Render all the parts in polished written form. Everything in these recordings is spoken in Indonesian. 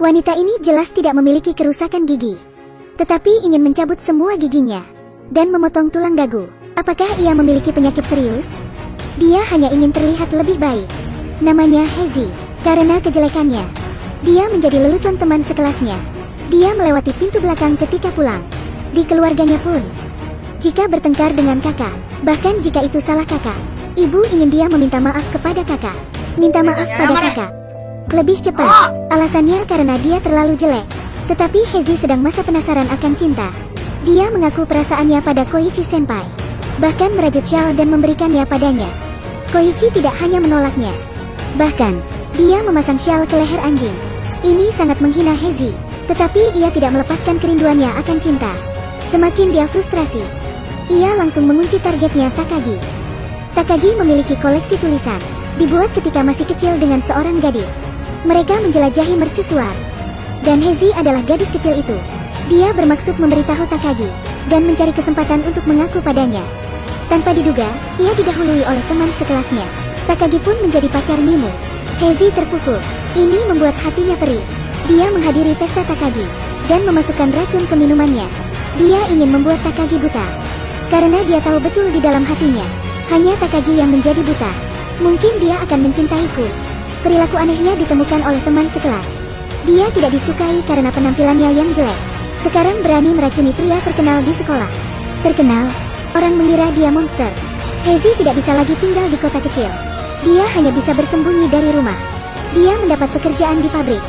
Wanita ini jelas tidak memiliki kerusakan gigi, tetapi ingin mencabut semua giginya dan memotong tulang dagu. Apakah ia memiliki penyakit serius? Dia hanya ingin terlihat lebih baik. Namanya Hazy. Karena kejelekannya, dia menjadi lelucon teman sekelasnya. Dia melewati pintu belakang ketika pulang. Di keluarganya pun, jika bertengkar dengan kakak, bahkan jika itu salah kakak, ibu ingin dia meminta maaf kepada kakak. Minta maaf pada kakak lebih cepat. Alasannya karena dia terlalu jelek. Tetapi Hazy sedang masa penasaran akan cinta. Dia mengaku perasaannya pada Koichi Senpai, bahkan merajut shawl dan memberikannya padanya. Koichi tidak hanya menolaknya, bahkan dia memasang shawl ke leher anjing. Ini sangat menghina Hazy, tetapi ia tidak melepaskan kerinduannya akan cinta. Semakin dia frustrasi, ia langsung mengunci targetnya, Takagi. Takagi memiliki koleksi tulisan, dibuat ketika masih kecil dengan seorang gadis. Mereka menjelajahi mercusuar, dan Hazy adalah gadis kecil itu. Dia bermaksud memberitahu Takagi, dan mencari kesempatan untuk mengaku padanya. Tanpa diduga, ia didahului oleh teman sekelasnya. Takagi pun menjadi pacar Mimu. Hazy terpukul. Ini membuat hatinya perih. Dia menghadiri pesta Takagi, dan memasukkan racun ke minumannya. Dia ingin membuat Takagi buta, karena dia tahu betul di dalam hatinya, hanya Takagi yang menjadi buta. Mungkin dia akan mencintaiku. Perilaku anehnya ditemukan oleh teman sekelas. Dia tidak disukai karena penampilannya yang jelek. Sekarang berani meracuni pria terkenal di sekolah. Terkenal, orang mengira dia monster. Hazy tidak bisa lagi tinggal di kota kecil. Dia hanya bisa bersembunyi dari rumah. Dia mendapat pekerjaan di pabrik.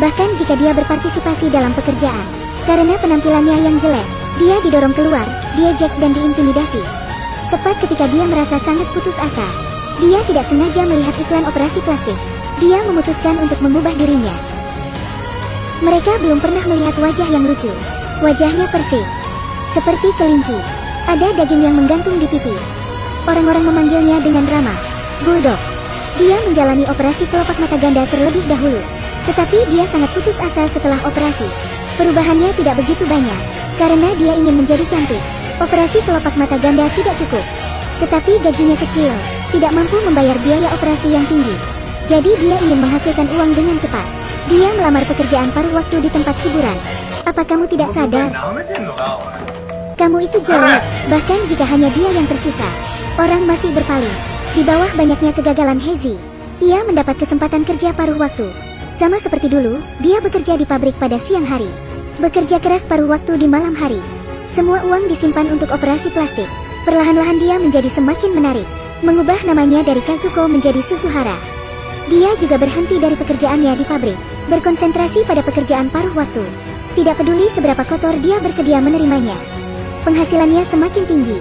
Bahkan jika dia berpartisipasi dalam pekerjaan, karena penampilannya yang jelek, dia didorong keluar, diejek dan diintimidasi. Tepat ketika dia merasa sangat putus asa, dia tidak sengaja melihat iklan operasi plastik. Dia memutuskan untuk mengubah dirinya. Mereka belum pernah melihat wajah yang lucu. Wajahnya persis seperti kelinci. Ada daging yang menggantung di pipi. Orang-orang memanggilnya dengan ramah Bulldog. Dia menjalani operasi kelopak mata ganda terlebih dahulu, tetapi dia sangat putus asa setelah operasi. Perubahannya tidak begitu banyak, karena dia ingin menjadi cantik. Operasi kelopak mata ganda tidak cukup, tetapi gajinya kecil, tidak mampu membayar biaya operasi yang tinggi. Jadi dia ingin menghasilkan uang dengan cepat. Dia melamar pekerjaan paruh waktu di tempat hiburan. Apa kamu tidak sadar? Kamu itu jelek, bahkan jika hanya dia yang tersisa, orang masih berpaling. Di bawah banyaknya kegagalan Hazy, ia mendapat kesempatan kerja paruh waktu. Sama seperti dulu, dia bekerja di pabrik pada siang hari, bekerja keras paruh waktu di malam hari. Semua uang disimpan untuk operasi plastik. Perlahan-lahan dia menjadi semakin menarik, mengubah namanya dari Kazuko menjadi Susuhara. Dia juga berhenti dari pekerjaannya di pabrik, berkonsentrasi pada pekerjaan paruh waktu. Tidak peduli seberapa kotor dia bersedia menerimanya. Penghasilannya semakin tinggi,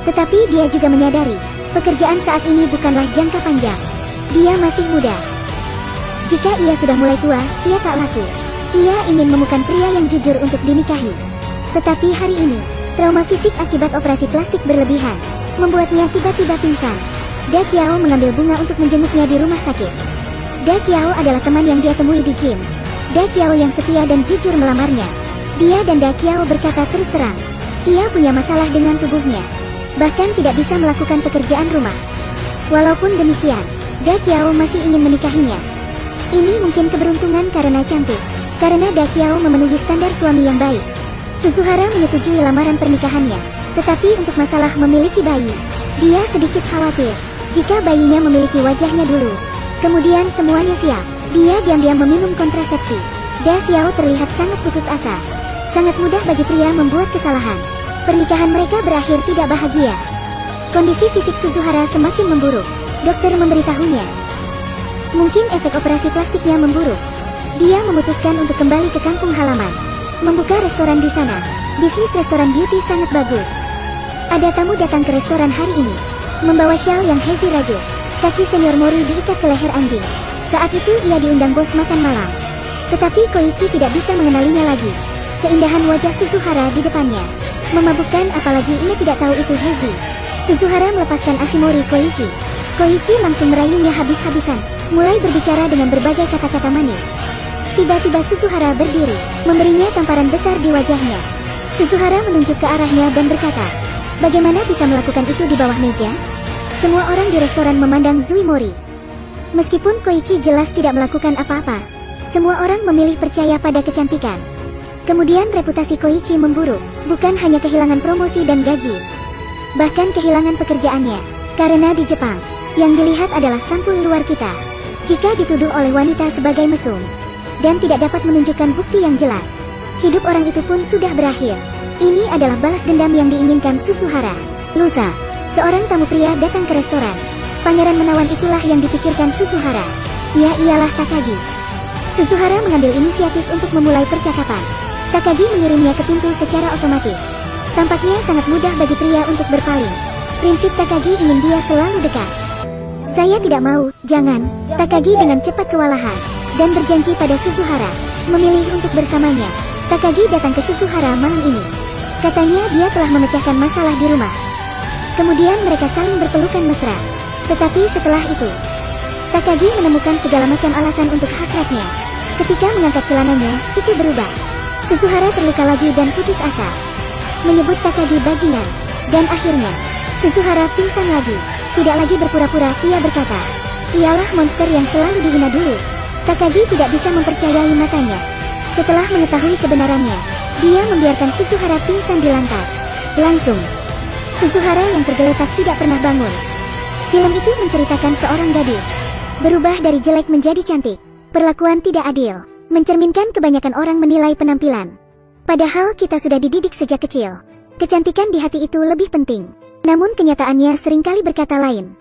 tetapi dia juga menyadari, pekerjaan saat ini bukanlah jangka panjang. Dia masih muda. Jika ia sudah mulai tua, ia tak laku. Ia ingin menemukan pria yang jujur untuk dinikahi. Tetapi hari ini, trauma fisik akibat operasi plastik berlebihan membuatnya tiba-tiba pingsan. Da Qiao mengambil bunga untuk menjenguknya di rumah sakit. Da Qiao adalah teman yang dia temui di gym. Da Qiao yang setia dan jujur melamarnya. Dia dan Da Qiao berkata terus terang, ia punya masalah dengan tubuhnya, bahkan tidak bisa melakukan pekerjaan rumah. Walaupun demikian, Da Qiao masih ingin menikahinya. Ini mungkin keberuntungan karena cantik, karena Da Qiao memenuhi standar suami yang baik. Susuhara menyetujui lamaran pernikahannya, tetapi untuk masalah memiliki bayi, dia sedikit khawatir. Jika bayinya memiliki wajahnya dulu, kemudian semuanya siap, dia diam-diam meminum kontrasepsi. Da Xiao terlihat sangat putus asa. Sangat mudah bagi pria membuat kesalahan. Pernikahan mereka berakhir tidak bahagia. Kondisi fisik Susuhara semakin memburuk. Dokter memberitahunya, mungkin efek operasi plastiknya memburuk. Dia memutuskan untuk kembali ke kampung halaman, membuka restoran di sana. Bisnis restoran beauty sangat bagus. Ada tamu datang ke restoran hari ini, membawa shawl yang Hazy rajut. Kaki senior Mori diikat ke leher anjing. Saat itu ia diundang bos makan malam. Tetapi Koichi tidak bisa mengenalinya lagi. Keindahan wajah Susuhara di depannya memabukkan, apalagi ia tidak tahu itu Hazy. Susuhara melepaskan Asimori Koichi. Koichi langsung merayunya habis-habisan, mulai berbicara dengan berbagai kata-kata manis. Tiba-tiba Susuhara berdiri, memberinya tamparan besar di wajahnya. Susuhara menunjuk ke arahnya dan berkata, bagaimana bisa melakukan itu di bawah meja? Semua orang di restoran memandang Zuimori. Meskipun Koichi jelas tidak melakukan apa-apa, Semua orang memilih percaya pada kecantikan. Kemudian reputasi Koichi memburuk, bukan hanya kehilangan promosi dan gaji, bahkan kehilangan pekerjaannya. Karena di Jepang, yang dilihat adalah sampul luar kita. Jika dituduh oleh wanita sebagai mesum, dan tidak dapat menunjukkan bukti yang jelas, hidup orang itu pun sudah berakhir. Ini adalah balas dendam yang diinginkan Susuhara. Lusa, seorang tamu pria datang ke restoran. Pangeran menawan itulah yang dipikirkan Susuhara. Ia ialah Takagi. Susuhara mengambil inisiatif untuk memulai percakapan. Takagi mengirimnya ke pintu secara otomatis. Tampaknya sangat mudah bagi pria untuk berpaling. Prinsip Takagi ingin dia selalu dekat. Saya tidak mau, jangan. Takagi dengan cepat kewalahan, dan berjanji pada Susuhara, memilih untuk bersamanya. Takagi datang ke Susuhara malam ini. Katanya dia telah memecahkan masalah di rumah. Kemudian mereka saling berpelukan mesra. Tetapi setelah itu, Takagi menemukan segala macam alasan untuk hasratnya. Ketika mengangkat celananya, itu berubah. Susuhara terluka lagi dan putus asa, menyebut Takagi bajingan. Dan akhirnya, Susuhara pingsan lagi. Tidak lagi berpura-pura, ia berkata, ialah monster yang selalu dihina dulu. Takagi tidak bisa mempercayai matanya. Setelah mengetahui kebenarannya, dia membiarkan Susuhara pingsan di lantai. Langsung, Susuhara yang tergeletak tidak pernah bangun. Film itu menceritakan seorang gadis berubah dari jelek menjadi cantik. Perlakuan tidak adil, mencerminkan kebanyakan orang menilai penampilan. Padahal kita sudah dididik sejak kecil. Kecantikan di hati itu lebih penting. Namun kenyataannya seringkali berkata lain.